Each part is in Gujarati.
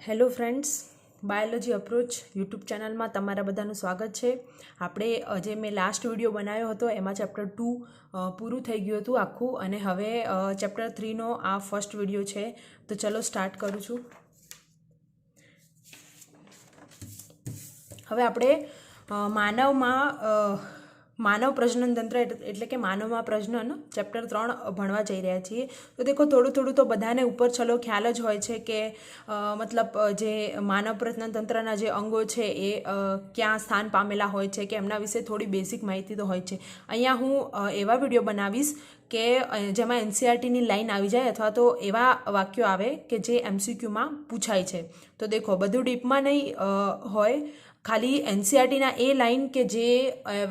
Hello friends, biology approach YouTube ચેનલમાં તમારા બધાનું સ્વાગત છે. આપણે જે મેં લાસ્ટ વિડીયો બનાવ્યો હતો એમાં ચેપ્ટર 2 પૂરું થઈ ગયું હતું આખું, અને હવે ચેપ્ટર 3નો આ ફર્સ્ટ વિડીયો છે. તો ચલો સ્ટાર્ટ કરું છું. હવે આપણે માનવ પ્રજનન તંત્ર એટલે કે માનવમાં પ્રજનન ચેપ્ટર 3 ભણવા જઈ રહ્યા છીએ. તો દેખો, થોડું તો બધાને ઉપર છલો ખ્યાલ જ હોય છે કે મતલબ જે માનવ પ્રજનન તંત્રના જે અંગો છે એ ક્યાં સ્થાન પામેલા હોય છે, કે એમના વિશે થોડી બેઝિક માહિતી તો હોય છે. અહીંયા હું એવા વિડીયો બનાવીશ કે જેમાં એનસીઆરટીની લાઈન આવી જાય અથવા તો એવા વાક્યો આવે કે જે એમસીક્યુમાં પૂછાય છે. તો દેખો, બધું ડીપમાં નહીં હોય, ખાલી એનસીઆરટીના એ લાઈન કે જે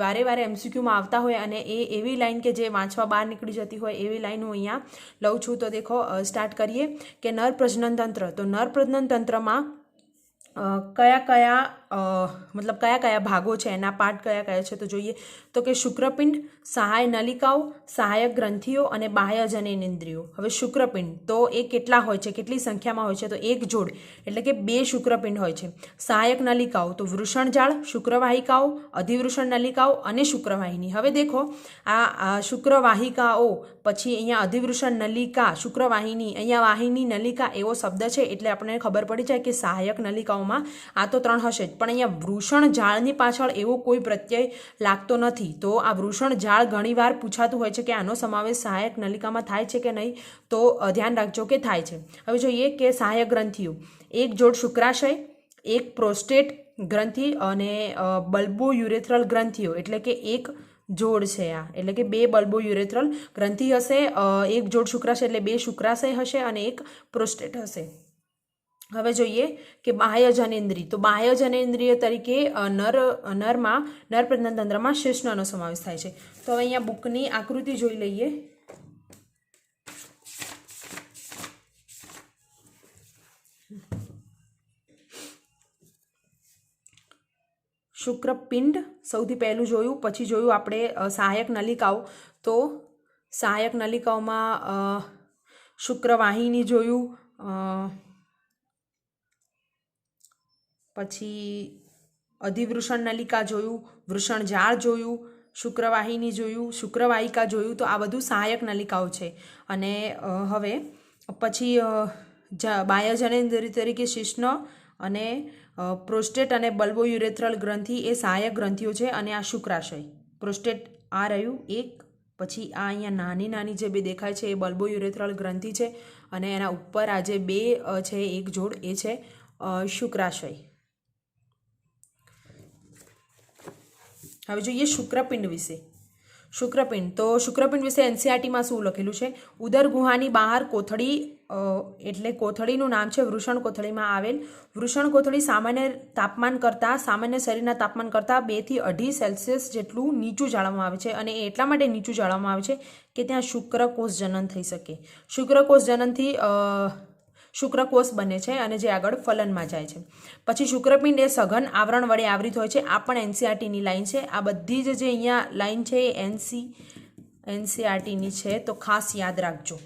વારે વારે એમસીક્યુમાં આવતા હોય અને એવી લાઈન કે જે વાંચવા બહાર નીકળી જતી હોય એવી લાઈન હું અહીંયા લઉં છું. તો દેખો, સ્ટાર્ટ કરીએ કે નર પ્રજનન તંત્ર. તો નર પ્રજનન તંત્રમાં કયા કયા ભાગો છે, એના પાર્ટ કયા કયા છે તો જોઈએ. તો કે શુક્રપિંડ, સહાય નલિકાઓ, સહાયક ગ્રંથિઓ અને બાહ્ય જનનેન્દ્રિયો. હવે શુક્રપિંડ તો એ કેટલા હોય છે, કેટલી સંખ્યામાં હોય છે? તો એક જોડ એટલે કે 2 શુક્રપિંડ હોય છે. સહાયક નલિકાઓ તો વૃષણજાળ, શુક્રવાહિકાઓ, અધિવૃષણ નલિકાઓ અને શુક્રવાહિની. હવે દેખો, આ શુક્રવાહિકાઓ, પછી અહીંયા અધિવૃષણ નલિકા, શુક્રવાહિની, અહીંયા વાહિની નલિકા એવો શબ્દ છે એટલે આપણને ખબર પડી જાય કે સહાયક નલિકાઓમાં આ તો 3 હશે જ. પણ અહીંયા વૃષણ જાળની પાછળ એવો કોઈ પ્રત્યય લાગતો નથી. તો આ વૃષણ જાળ ઘણીવાર પૂછાતું હોય છે કે આનો સમાવેશ સહાયક નલિકામાં થાય છે કે નહીં, તો ધ્યાન રાખજો કે થાય છે. હવે જોઈએ કે સહાયક ગ્રંથિઓ. એક જોડ શુક્રાશય, એક પ્રોસ્ટેટ ગ્રંથિ અને બલ્બોયુરેથ્રલ ગ્રંથિઓ, એટલે કે એક જોડ છે આ, એટલે કે 2 બલ્બોયુરેથ્રલ ગ્રંથિ હશે. એક જોડ શુક્રાશય એટલે 2 શુક્રાશય હશે અને એક પ્રોસ્ટેટ હશે. હવે જોઈએ કે બાહ્ય જનેન્દ્રિય. તો બાહ્ય જનેન્દ્રિય તરીકે નર પ્રજનન તંત્રમાં શિશ્નનો સમાવેશ થાય છે. તો હવે અહીંયા બુકની આકૃતિ જોઈ લઈએ. શુક્રપિંડ સૌથી પહેલું જોયું, પછી જોયું આપણે સહાયક નલિકાઓ. તો સહાયક નલિકાઓમાં શુક્રવાહિની જોયું, પછી અધિવૃષણ નલિકા જોયું, વૃષણજાળ જોયું, શુક્રવાહિની જોયું, શુક્રવાહિકા જોયું. તો આ બધું સહાયક નલિકાઓ છે. અને હવે પછી બાહ્ય જનેન્દ્રિય તરીકે શિશ્ન અને પ્રોસ્ટેટ અને બલ્બોયુરેથ્રલ ગ્રંથિ એ સહાયક ગ્રંથિઓ છે. અને આ શુક્રાશય, પ્રોસ્ટેટ આ રહ્યું એક, પછી આ અહીંયા નાની નાની જે 2 દેખાય છે એ બલ્બોયુરેથ્રલ ગ્રંથિ છે, અને એના ઉપર આ જે 2 છે એક જોડ એ છે શુક્રાશય. હવે જોઈએ શુક્રપિંડ વિશે. શુક્રપિંડ, તો શુક્રપિંડ વિશે એનસીઆરટીમાં શું લખેલું છે? ઉદર ગુહાની બહાર કોથળી, એટલે કોથળીનું નામ છે વૃષણ કોથળીમાં આવેલ. વૃષણ કોથળી સામાન્ય શરીરના તાપમાન કરતાં 2 થી 2.5 સેલ્સિયસ જેટલું નીચું જાળવવામાં આવે છે. અને એટલા માટે નીચું જાળવવામાં આવે છે કે ત્યાં શુક્રકોષ જનન થઈ શકે. શુક્રકોષ જનનથી શુક્રકોષ બને છે અને જે આગળ ફલનમાં જાય છે. પછી શુક્રપિંડ એ સઘન આવરણ વડે આવૃત હોય છે. આ પણ એનસીઆરટીની લાઈન છે. આ બધી જ જે અહીંયા લાઈન છે એ એનસીઆરટીની છે, તો ખાસ યાદ રાખજો.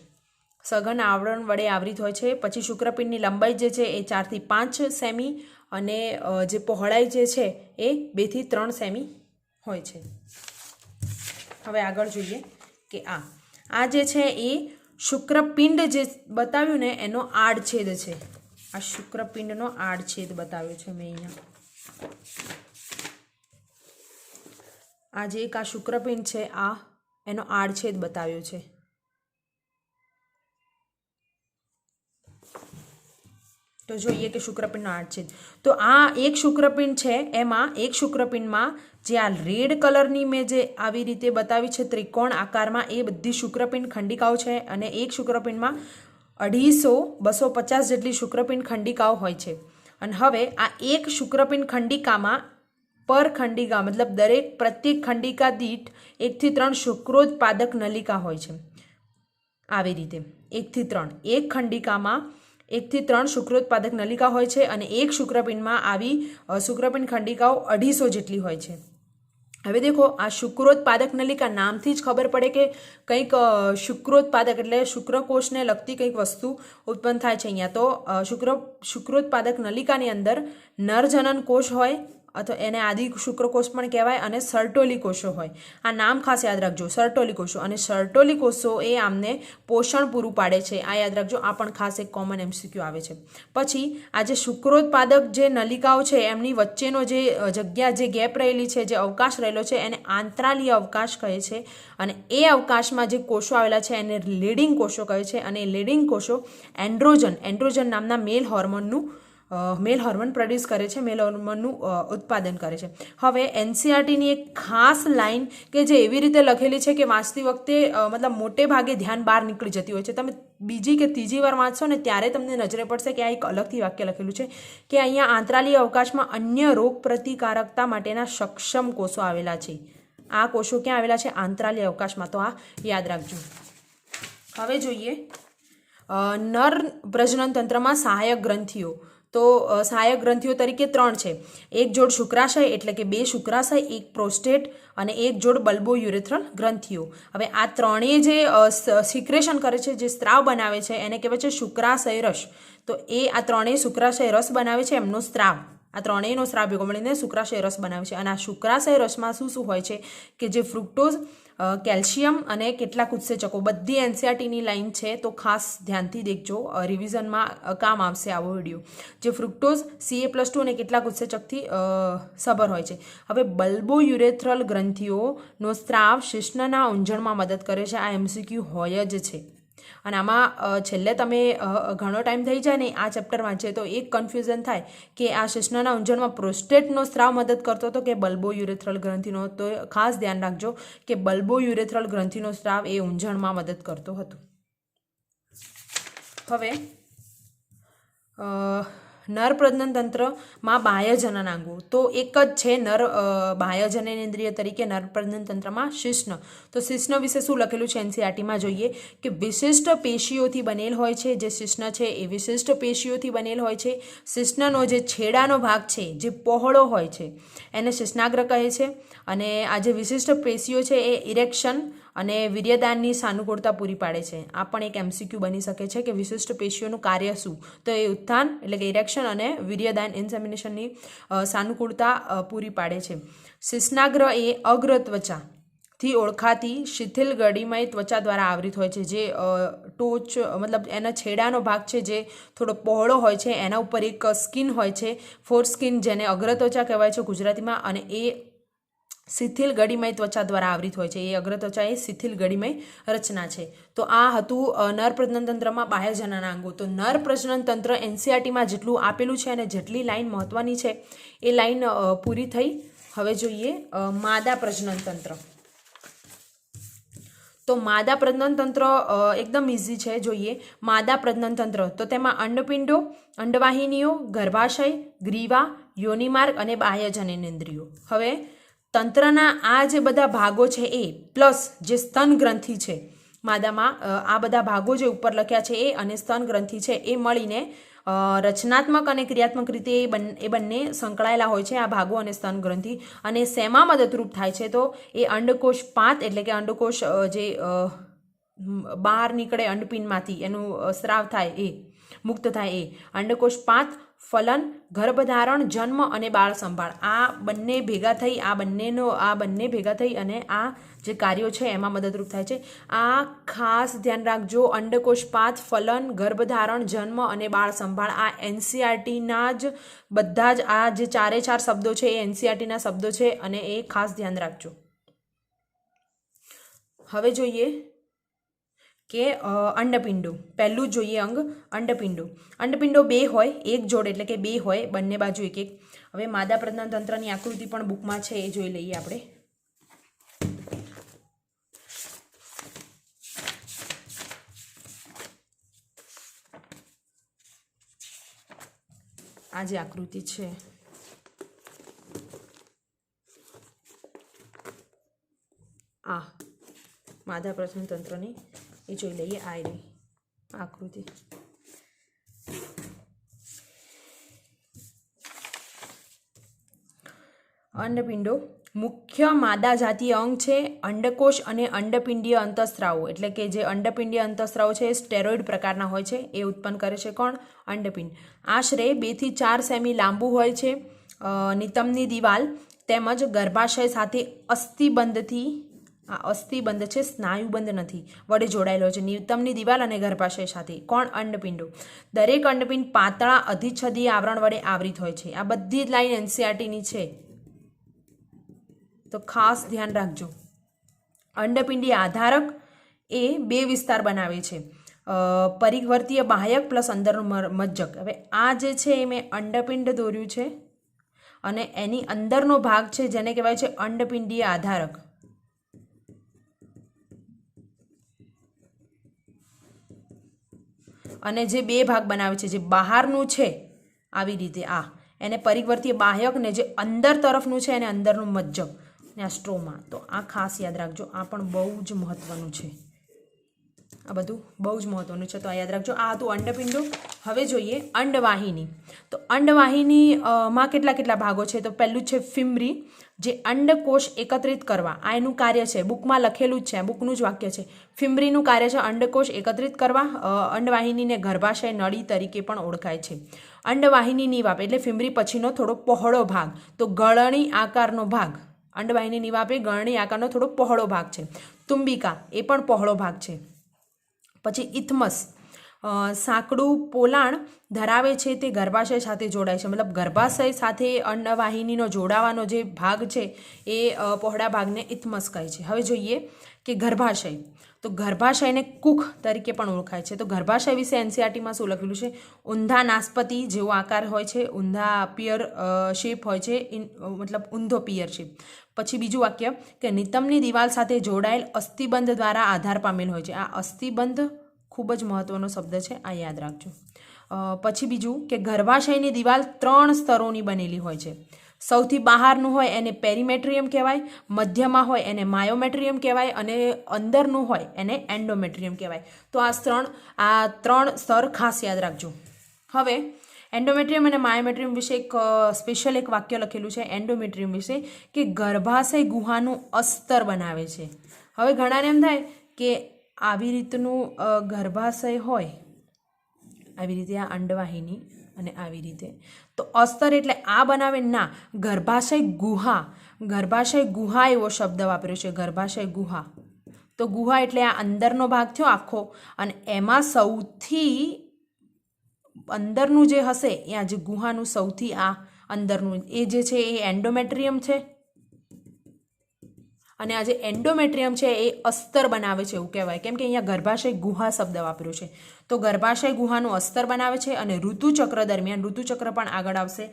સઘન આવરણ વડે આવૃત હોય છે. પછી શુક્રપિંડની લંબાઈ જે છે એ 4 થી 5 સેમી અને જે પહોળાઈ જે છે એ 2 થી 3 સેમી હોય છે. હવે આગળ જોઈએ કે આ જે છે એ શુક્રપિંડ જે બતાવ્યું ને એનો આડછેદ છે. આ શુક્રપિંડનો આડછેદ બતાવ્યો છે મેં અહીંયા. આ જે એક આ શુક્રપિંડ છે આ એનો આડછેદ બતાવ્યો છે. તો જોઈએ કે શુક્રપિંડનો આડછેદ. તો આ એક શુક્રપિંડ છે, એમાં એક શુક્રપિંડમાં જે આ રેડ કલરની મેં જે આવી રીતે બતાવી છે ત્રિકોણ આકારમાં, એ બધી શુક્રપિંડ ખંડિકાઓ છે. અને એક શુક્રપિંડમાં 250 જેટલી શુક્રપિંડ ખંડિકાઓ હોય છે. અને હવે આ એક શુક્રપિંડ ખંડિકામાં પર ખંડિકા મતલબ પ્રત્યેક ખંડિકા દીઠ 1 થી 3 શુક્રોત્પાદક નલિકા હોય છે. આવી રીતે 1 થી 3 એક ખંડિકામાં 1 થી 3 શુક્રોત્પાદક નલિકા હોય છે. અને એક શુક્રપિંડમાં આવી શુક્રપિંડ ખંડિકાઓ 250 જેટલી હોય છે. હવે દેખો આ શુક્રોત્પાદક નલિકા નામથી જ ખબર પડે કે કંઈક શુક્રોત્પાદક એટલે શુક્રકોષને લગતી કંઈક વસ્તુ ઉત્પન્ન થાય છે અહીંયા. તો શુક્રોત્પાદક નલિકાની અંદર નરજનન કોષ હોય અથવા એને આદિ શુક્રકોષ પણ કહેવાય અને સર્ટોલી કોષો હોય. આ નામ ખાસ યાદ રાખજો, સર્ટોલી કોષો. અને સર્ટોલી કોષો એ આમને પોષણ પૂરું પાડે છે. આ યાદ રાખજો, આ પણ ખાસ એક કોમન MCQ આવે છે. પછી આ જે શુક્રોત્પાદક જે નલિકાઓ છે એમની વચ્ચેનો જે જગ્યા, જે ગેપ રહેલી છે, જે અવકાશ રહેલો છે એને આંતરાલીય અવકાશ કહે છે. અને એ અવકાશમાં જે કોષો આવેલા છે એને લીડિંગ કોષો કહે છે. અને લીડિંગ કોષો એન્ડ્રોજન નામના મેલ હોર્મોન પ્રોડ્યુસ કરે છે, મેલ હોર્મોનનું ઉત્પાદન કરે છે. હવે NCERTની એક ખાસ લાઈન કે જે એવી રીતે લખેલી છે કે વાંચતી વખતે મતલબ મોટે ભાગે ધ્યાન બહાર નીકળી જતી હોય છે. તમે બીજી કે ત્રીજી વાર વાંચશો ને ત્યારે તમને નજરે પડશે કે આ એક અલગથી વાક્ય લખેલું છે કે અહીંયા આંતરાલીય અવકાશમાં અન્ય રોગ પ્રતિકારકતા માટેના સક્ષમ કોષો આવેલા છે. આ કોષો ક્યાં આવેલા છે? આંતરાલીય અવકાશમાં. તો આ યાદ રાખજો. હવે જોઈએ નર પ્રજનન તંત્રમાં સહાયક ગ્રંથિઓ. તો સહાયક ગ્રંથિઓ તરીકે 3 છે. એક જોડ શુક્રાશય એટલે કે 2 શુક્રાશય, એક પ્રોસ્ટેટ અને એક જોડ બલ્બોયુરેથ્રલ ગ્રંથિઓ. હવે આ ત્રણેય જે સિક્રેશન કરે છે, જે સ્ત્રાવ બનાવે છે એને કહેવાય છે શુક્રાશય રસ. તો એ આ ત્રણેય શુક્રાશય રસ બનાવે છે, એમનો સ્ત્રાવ, આ ત્રણેયનો સ્ત્રાવ ભેગો મળીને શુક્રાશય રસ બનાવે છે. અને આ શુક્રાશય રસમાં શું શું હોય છે કે જે ફ્રુક્ટોઝ, કેલ્શિયમ અને કેટલાક ઉત્સેચકો. બધી NCERTની લાઈન છે તો ખાસ ધ્યાનથી દેખજો, રિવિઝનમાં કામ આવશે આવો વિડીયો. જે ફ્રુક્ટોઝ, Ca+2 અને કેટલાક ઉત્સેચકથી સભર હોય છે. હવે બલ્બોયુરેથ્રલ ગ્રંથિઓનો સ્ત્રાવ શિશ્નના ઊંજણમાં મદદ કરે છે. આ MCQ હોય જ છે. અને આમાં છેલ્લે તમે ઘણો ટાઈમ થઈ જાય ને આ ચેપ્ટર વાંચે તો એક કન્ફ્યુઝન થાય કે આ શિશ્નના ઊંજણમાં પ્રોસ્ટેટનો સ્ત્રાવ મદદ કરતો હતો કે બલ્બોયુરેથ્રલ ગ્રંથિનો. તો ખાસ ધ્યાન રાખજો કે બલ્બોયુરેથ્રલ ગ્રંથિનો સ્ત્રાવ એ ઊંજણમાં મદદ કરતો હતો. હવે નર પ્રજનન તંત્રમાં બાહ્ય જનનાંગો. તો એક જ છે નર બાહ્ય જનનેન્દ્રિય તરીકે નર પ્રજનન તંત્રમાં શિશ્ન. તો શિશ્ન વિશે શું લખેલું છે NCERTમાં જોઈએ કે વિશિષ્ટ પેશીઓથી બનેલ હોય છે. જે શિશ્ન છે એ વિશિષ્ટ પેશીઓથી બનેલ હોય છે. શિશ્નનો જે છેડાનો ભાગ છે જે પહોળો હોય છે એને શિશ્નાગ્ર કહે છે. અને આ જે વિશિષ્ટ પેશીઓ છે એ ઇરેક્શન અને વીર્યદાનની સાનુકૂળતા પૂરી પાડે છે. આ પણ એક MCQ બની શકે છે કે વિશિષ્ટ પેશીઓનું કાર્ય શું? તો એ ઉત્થાન એટલે કે ઇરેક્શન અને વીર્યદાન ઇન્સેમિનેશનની સાનુકૂળતા પૂરી પાડે છે. શિશ્નાગ્ર એ અગ્રત્વચાથી ઓળખાતી શિથિલ ગડીમય ત્વચા દ્વારા આવૃત હોય છે. જે ટોચ મતલબ એના છેડાનો ભાગ છે જે થોડો પહોળો હોય છે, એના ઉપર એક સ્કિન હોય છે, ફોર સ્કિન, જેને અગ્રત્વચા કહેવાય છે ગુજરાતીમાં. અને એ શિથિલ ગડીમય ત્વચા દ્વારા આવૃત હોય છે. એ અગ્રત્વચા એ શિથિલ ગડીમય રચના છે. તો આ હતું નર પ્રજનન તંત્રમાં બાહ્ય જનનાંગો. તો નર પ્રજનન તંત્ર NCERTમાં જેટલું આપેલું છે અને જેટલી લાઈન મહત્વની છે એ લાઈન પૂરી થઈ. હવે જોઈએ માદા પ્રજનન તંત્ર. તો માદા પ્રજનન તંત્ર એકદમ ઇઝી છે. જોઈએ માદા પ્રજનન તંત્ર. તો તેમાં અંડપિંડો, અંડવાહિનીઓ, ગર્ભાશય, ગ્રીવા, યોનિમાર્ગ અને બાહ્ય જનનેન્દ્રિયો. હવે તંત્રના આ જે બધા ભાગો છે એ પ્લસ જે સ્તન ગ્રંથિ છે માદામાં, આ બધા ભાગો જે ઉપર લખ્યા છે એ અને સ્તન ગ્રંથિ છે એ મળીને રચનાત્મક અને ક્રિયાત્મક રીતે એ બંને સંકળાયેલા હોય છે, આ ભાગો અને સ્તન ગ્રંથિ. અને શેમાં મદદરૂપ થાય છે? તો એ અંડકોષ પાત એટલે કે અંડકોષ જે બહાર નીકળે અંડપિંડમાંથી, એનું સ્ત્રાવ થાય, એ મુક્ત થાય, એ અંડકોષ પાત, ફલન, ગર્ભધારણ, જન્મ અને બાળ સંભાળ. આ બંને ભેગા થઈ અને આ જે કાર્યો છે એમાં મદદરૂપ થાય છે. આ ખાસ ધ્યાન રાખજો. અંડકોષપાત, ફલન, ગર્ભધારણ, જન્મ અને બાળ સંભાળ આ NCERTના જ બધા જ આ જે 4 શબ્દો છે એ NCERTના શબ્દો છે અને એ ખાસ ધ્યાન રાખજો. હવે જોઈએ કે અંડપિંડો. પહેલું જોઈએ અંગ અંડપિંડો. અંડપિંડો 2 હોય, એક જોડ એટલે કે 2 હોય, બંને બાજુ એક એક. હવે માદા પ્રજનન તંત્રની આકૃતિ પણ બુકમાં છે, એ જોઈ લઈએ આપણે. આ જે આકૃતિ છે આ માદા પ્રજનન તંત્રની એ જોઈ લઈએ. આ રહી આકૃતિ. અંડપિંડો મુખ્ય માદા જાતીય અંગ છે અંડકોષ અને અંડપિંડીય અંતઃસ્ત્રાવો, એટલે કે જે અંડપિંડીય અંતઃસ્ત્રાવો છે એ સ્ટેરોઇડ પ્રકારના હોય છે, એ ઉત્પન્ન કરે છે કોણ? અંડપિંડ. આશરે 2 થી 4 સેમી લાંબુ હોય છે. નિતંબની દિવાલ તેમજ ગર્ભાશય સાથે અસ્થિબંધથી, આ અસ્થિબંધ છે, સ્નાયુબંધ નથી, વડે જોડાયેલો છે. નિતંબની દિવાલ અને ગર્ભાશય સાથે. કોણ? અંડપિંડો. દરેક અંડપિંડ પાતળા અધિચ્છદીય આવરણ વડે આવરિત હોય છે. આ બધી જ લાઈન એનસીઆરટીની છે, તો ખાસ ધ્યાન રાખજો. અંડપિંડી આધારક એ 2 વિસ્તાર બનાવે છે, પરિવર્તીય બાહ્યક પ્લસ અંદરનું મજ્જક. હવે આ જે છે એ મેં અંડપિંડ દોર્યું છે અને એની અંદરનો ભાગ છે જેને કહેવાય છે અંડપિંડીય આધારક. અને જે 2 ભાગ બનાવે છે, જે બહારનું છે આવી રીતે આ એને પરિવર્તીય બાહ્યક, ને જે અંદર તરફનું છે એને અંદરનું મજ્જક ને આ સ્ટ્રોમા. તો આ ખાસ યાદ રાખજો, આ પણ બહુ જ મહત્વનું છે. આ બધું બહુ જ મહત્વનું છે, તો આ યાદ રાખજો. આ હતું અંડપિંડો. હવે જોઈએ અંડવાહિની. તો અંડવાહિની માં કેટલા ભાગો છે? તો પહેલું છે ફિમ્રી, જે અંડકોષ એકત્રિત કરવા, આ એનું કાર્ય છે. બુકમાં લખેલું જ છે, બુકનું જ વાક્ય છે. ફિમ્રીનું કાર્ય છે અંડકોષ એકત્રિત કરવા. અંડવાહિનીને ગર્ભાશય નળી તરીકે પણ ઓળખાય છે. અંડવાહિની વાપ એટલે ફિમ્રી પછીનો થોડો પહોળો ભાગ, તો ગળણી આકારનો ભાગ. અંડવાહિની વાપ એ ગળણી આકારનો થોડો પહોળો ભાગ છે. તુંબિકા એ પણ પહોળો ભાગ છે. પછી ઇથમસ સાંકડું પોલાણ ધરાવે છે, તે ગર્ભાશય સાથે જોડાય છે. મતલબ ગર્ભાશય સાથે અંડવાહિનીનો જોડાવાનો જે ભાગ છે એ પહોળા ભાગને ઇથમસ કહે છે. હવે જોઈએ કે ગર્ભાશય. તો ગર્ભાશયને કુખ તરીકે પણ ઓળખાય છે. તો ગર્ભાશય વિશે એનસીઆરટીમાં શું લખેલું છે? ઊંધા નાસપતિ જેવો આકાર હોય છે, ઊંધા પિયર શેપ હોય છે, મતલબ ઊંધો પિયર શેપ. પછી બીજું વાક્ય કે નિતંબની દિવાલ સાથે જોડાયેલ અસ્થિબંધ દ્વારા આધાર પામેલ હોય છે. આ અસ્થિબંધ ખૂબ જ મહત્વનો શબ્દ છે, આ યાદ રાખજો. પછી બીજું કે ગર્ભાશયની દિવાલ 3 સ્તરોની બનેલી હોય છે. સૌથી બહારનું હોય એને પેરીમેટ્રિયમ કહેવાય, મધ્યમાં હોય એને માયોમેટ્રિયમ કહેવાય, અને અંદરનું હોય એને એન્ડોમેટ્રિયમ કહેવાય. તો આ ત્રણ સ્તર ખાસ યાદ રાખજો. હવે એન્ડોમેટ્રિયમ અને માયોમેટ્રિયમ વિશે એક સ્પેશિયલ એક વાક્ય લખેલું છે એન્ડોમેટ્રિયમ વિશે, કે ગર્ભાશય ગુહાનું અસ્તર બનાવે છે. હવે ઘણાને એમ થાય કે આવી રીતનું ગર્ભાશય હોય, આવી રીતે આ અંડવાહિની અને આવી રીતે, તો અસ્તર એટલે આ બનાવે? ના, ગર્ભાશય ગુહા એવો શબ્દ વાપર્યો છે, ગર્ભાશય ગુહા. તો ગુહા એટલે આ અંદરનો ભાગ થયો આખો, અને એમાં સૌથી અંદરનું જે હશે એ આ જે ગુહાનું સૌથી આ અંદરનું એ જે છે એ એન્ડોમેટ્રિયમ છે, અને આ જે એન્ડોમેટ્રિયમ છે એ અસ્તર બનાવે છે એવું કહેવાય, કેમ કે અહીંયા ગર્ભાશય ગુહા શબ્દ વાપર્યો છે. તો ગર્ભાશય ગુહાનું અસ્તર બનાવે છે, અને ઋતુચક્ર દરમિયાન, ઋતુચક્ર પણ આગળ આવશે,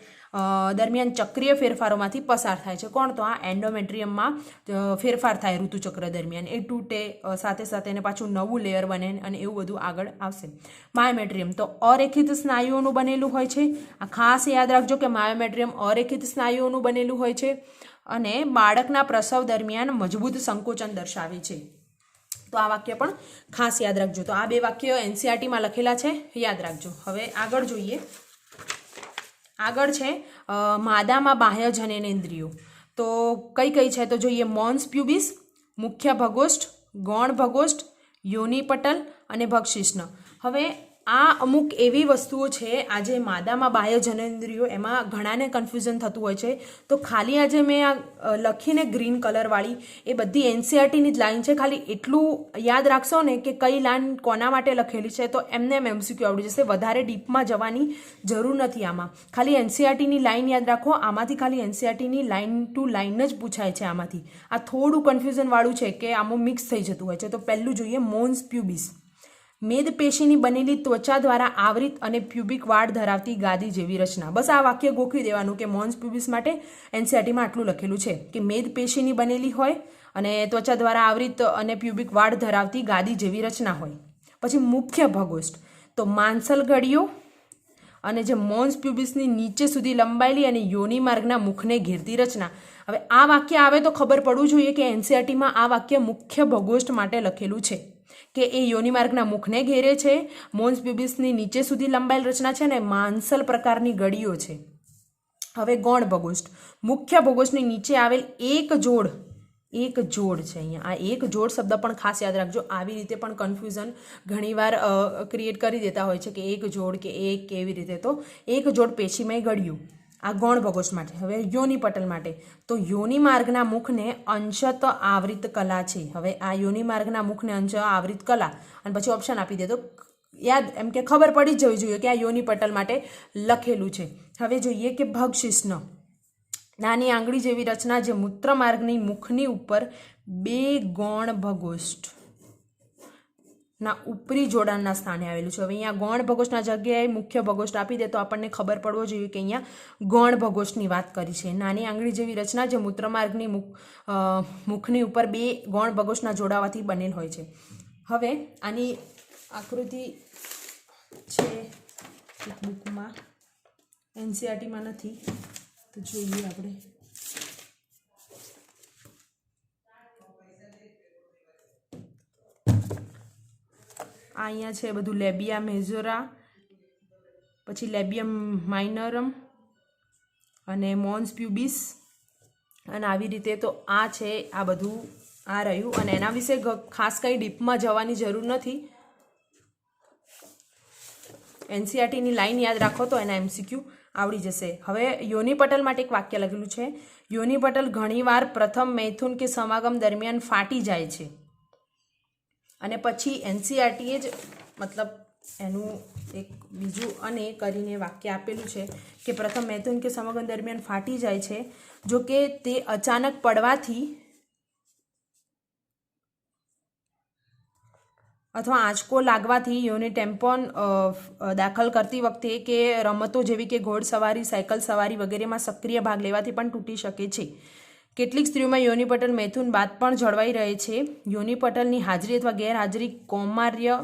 દરમિયાન ચક્રીય ફેરફારોમાંથી પસાર થાય છે. કોણ? તો આ એન્ડોમેટ્રિયમમાં ફેરફાર થાય ઋતુચક્ર દરમિયાન, એ તૂટે, સાથે સાથે એને પાછું નવું લેયર બને, અને એવું બધું આગળ આવશે. માયોમેટ્રિયમ તો અરેખિત સ્નાયુઓનું બનેલું હોય છે. આ ખાસ યાદ રાખજો કે માયોમેટ્રિયમ અરેખિત સ્નાયુઓનું બનેલું હોય છે, અને બાળકના પ્રસવ દરમિયાન મજબૂત સંકોચન દર્શાવે છે. તો આ વાક્ય પણ ખાસ યાદ રાખજો. તો આ 2 વાક્યો એનસીઆરટીમાં લખેલા છે, યાદ રાખજો. હવે આગળ જોઈએ. આગળ છે માદામાં બાહ્ય જનનેન્દ્રિયો. તો કઈ છે? તો જોઈએ મોન્સ પ્યુબિસ, મુખ્ય ભગોષ્ઠ, ગૌણ ભગોષ્ઠ, યોનિ પટલ અને ભક્ષિષ્ણ. હવે આ અમુક એવી વસ્તુઓ છે, આજે માદામાં બાહ્ય જનનેન્દ્રિયો, એમાં ઘણાને કન્ફ્યુઝન થતું હોય છે. તો ખાલી આજે મેં આ લખીને ગ્રીન કલરવાળી, એ બધી એનસીઆરટીની જ લાઈન છે. ખાલી એટલું યાદ રાખશો ને કે કઈ લાઈન કોના માટે લખેલી છે, તો એમને એમસીક્યુ આવડી જશે. વધારે ડીપમાં જવાની જરૂર નથી આમાં. ખાલી એનસીઆરટીની લાઈન યાદ રાખો. આમાંથી ખાલી એનસીઆરટીની લાઈન ટુ લાઈન જ પૂછાય છે આમાંથી. આ થોડું કન્ફ્યુઝનવાળું છે કે આમાં મિક્સ થઈ જતું હોય છે. તો પહેલું જોઈએ મોન્સ પ્યુબિસ. મેદપેશીની બનેલી ત્વચા દ્વારા આવરિત અને પ્યુબિક વાડ ધરાવતી ગાદી જેવી રચના. બસ આ વાક્ય ગોખી દેવાનું કે મોન્સ પ્યુબિસ માટે એનસીઆરટીમાં આટલું લખેલું છે કે મેદપેશીની બનેલી હોય અને ત્વચા દ્વારા આવરિત અને પ્યુબિક વાડ ધરાવતી ગાદી જેવી રચના હોય. પછી મુખ્ય ભગોષ્ઠ, તો માંસલ ગળીઓ અને જે મોન્સ પ્યુબિસની નીચે સુધી લંબાયેલી અને યોનિ માર્ગના મુખને ઘેરતી રચના. હવે આ વાક્ય આવે તો ખબર પડવું જોઈએ કે એનસીઆરટીમાં આ વાક્ય મુખ્ય ભગોષ્ઠ માટે લખેલું છે, કે એ યોનિ માર્ગના મુખને ઘેરે છે, મોન્સ પ્યુબિસની નીચે સુધી લંબાયેલ રચના છે, અને માંસલ પ્રકારની ગળીઓ છે. હવે ગૌણ ભગોષ્ઠ, મુખ્ય ભગોષ્ઠની નીચે આવેલ એક જોડ છે અહીંયા, આ એક જોડ શબ્દ પણ ખાસ યાદ રાખજો. આવી રીતે પણ કન્ફ્યુઝન ઘણીવાર ક્રિએટ કરી દેતા હોય છે કે એક જોડ કે એક કેવી રીતે. તો એક જોડ પેશીમય ગળ્યું, આ ગૌણ ભગોષ્ઠ માટે. હવે યોનિ પટલ માટે, તો યોનિ માર્ગના મુખને અંશત આવૃત કલા છે. હવે આ યોનિ માર્ગના મુખને અંશ આવૃત કલા, અને પછી ઓપ્શન આપી દે તો યાદ એમ કે ખબર પડી જ જવી જોઈએ કે આ યોનિ પટલ માટે લખેલું છે. હવે જોઈએ કે ભગશિષ્ણ, નાની આંગળી જેવી રચના જે મૂત્રમાર્ગની મુખની ઉપર બે ગૌણ ભગોષ્ઠ ના ઉપરી જોડાણના સ્થાને આવેલું છે. હવે અહીંયા ગૌણ ભગોષ્ઠના જગ્યાએ મુખ્ય ભગોષ્ઠ આપી દે તો આપણને ખબર પડવો જોઈએ કે અહીંયા ગૌણ ભગોષ્ઠની વાત કરી છે. નાની આંગળી જેવી રચના જે મૂત્રમાર્ગની મુખની ઉપર બે ગૌણ ભગોષ્ઠના જોડાવાથી બનેલ હોય છે. હવે આની આકૃતિ છે એક બુકમાં, એનસીઆરટીમાં નથી, તો જોઈએ આપણે. આ અહીંયા છે બધું લેબિયા મેજોરા, પછી લેબિયમ માઇનરમ અને મોન્સ પ્યુબિસ, અને આવી રીતે. તો આ છે, આ બધું આ રહ્યું, અને એના વિશે ખાસ કંઈ ડીપમાં જવાની જરૂર નથી. એનસીઆરટીની લાઈન યાદ રાખો તો એના એમસીક્યુ આવડી જશે. હવે યોનિ પટલ માટે એક વાક્ય લખેલું છે, યોનિ પટલ ઘણીવાર પ્રથમ મૈથુન કે સમાગમ દરમિયાન ફાટી જાય છે. અને પછી એનસીઆરટીએ જ મતલબ એનું એક બીજું અને કરીને વાક્ય આપેલું છે કે પ્રથમ મૈથુન કે સમાગમ દરમિયાન ફાટી જાય છે. જો કે તે અચાનક પડવાથી અથવા આંચકો લાગવાથી યોનિ ટેમ્પોન દાખલ કરતી વખતે કે રમતો જેવી કે ઘોડસવારી, સાયકલ સવારી વગેરેમાં સક્રિય ભાગ લેવાથી પણ તૂટી શકે છે. કેટલીક સ્ત્રીઓમાં યોનિ પટલ મૈથુન બાદ પણ જળવાઈ રહે છે. યોનિ પટલની હાજરી અથવા ગેરહાજરી કૌમાર્ય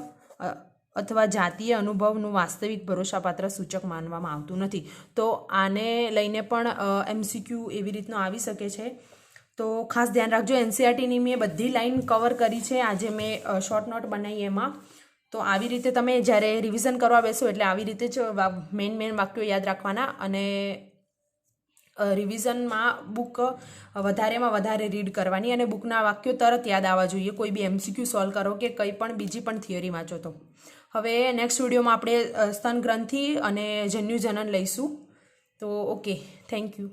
અથવા જાતીય અનુભવનું વાસ્તવિક ભરોસાપાત્ર સૂચક માનવામાં આવતું નથી. તો આને લઈને પણ એમસીક્યુ એવી રીતનો આવી શકે છે. તો ખાસ ધ્યાન રાખજો. એનસીઆરટીની મેં બધી લાઈન કવર કરી છે આજે મેં શોર્ટ નોટ બનાવી એમાં. તો આવી રીતે તમે જ્યારે રિવિઝન કરવા બેસો એટલે આવી રીતે જ મેઇન વાક્યો યાદ રાખવાના, અને રિવિઝનમાં બુક વધારેમાં વધારે રીડ કરવાની, અને બુકના વાક્યો તરત યાદ આવવા જોઈએ. કોઈ બી એમસીક્યુ સોલ્વ કરો કે કંઈ પણ બીજી પણ થિયરી વાંચો તો. હવે નેક્સ્ટ વિડીયોમાં આપણે સ્તન ગ્રંથિ અને જન્યુજનન લઈશું. તો ઓકે, થેન્ક યુ.